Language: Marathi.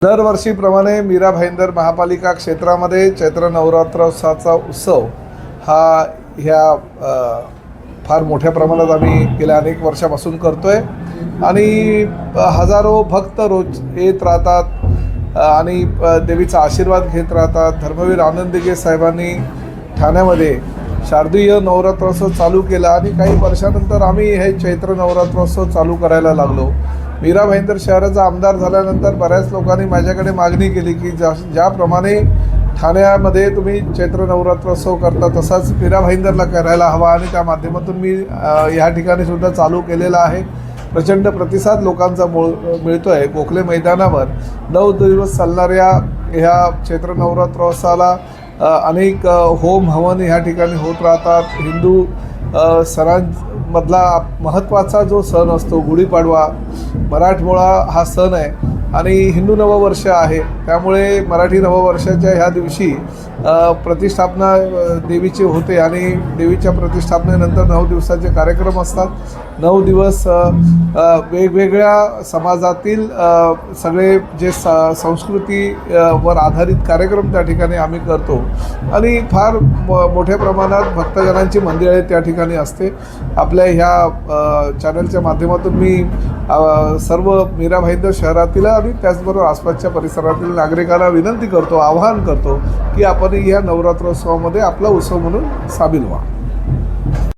दरवर्षीप्रमाणे मीरा भाईंदर महापालिका क्षेत्रामध्ये चैत्र नवरात्रोत्सवाचा उत्सव हा फार मोठ्या प्रमाणात आम्ही गेल्या अनेक वर्षापासून करतोय आणि हजारो भक्त रोज येत राहतात आणि देवीचा आशीर्वाद घेत राहतात. धर्मवीर आनंदगे साहेबांनी ठाण्यामध्ये शारदीय नवरात्रोत्सव चालू केला आणि काही वर्षानंतर आम्ही हे चैत्र नवरात्रोत्सव चालू करायला लागलो. मीरा भाईंदर शहराचा आमदार झाल्यानंतर बऱ्याच लोकांनी माझ्याकडे मागणी केली की ज्याप्रमाणे ठाण्यामध्ये तुम्ही चैत्र नवरात्रोत्सव करता तसाच मीरा भाईंदरला करायला हवा आणि त्या माध्यमातून मी ह्या ठिकाणी सुद्धा चालू केलेला आहे. प्रचंड प्रतिसाद लोकांचा मिळतो आहे. गोखले मैदानावर 9 दिवस चालणाऱ्या ह्या चैत्र नवरात्रोत्सवाला अनेक होम हवन ह्या ठिकाणी होत राहतात. हिंदू सणांमधला महत्त्वाचा जो सण असतो गुढीपाडवा, मराठमोळा हा सण आहे आणि हिंदू नववर्ष आहे. त्यामुळे मराठी नववर्षाच्या ह्या दिवशी प्रतिष्ठापना देवीची होते आणि देवीच्या प्रतिष्ठापनेनंतर 9 दिवसाचे कार्यक्रम असतात. 9 दिवस वेगवेगळ्या समाजातील सगळे जे संस्कृतीवर आधारित कार्यक्रम त्या ठिकाणी आम्ही करतो आणि फार मोठ्या प्रमाणात भक्तजनांची मंदिरे त्या ठिकाणी असते. आपल्या ह्या चॅनलच्या माध्यमातून मी सर्व मीरा भाईंदर शहरातील आणि त्याचबरोबर आसपासच्या परिसरातील नागरिकांना विनंती करतो, आवाहन करतो की आपण या नवरात्रोत्सवामध्ये आपला उत्सव म्हणून सामील व्हा.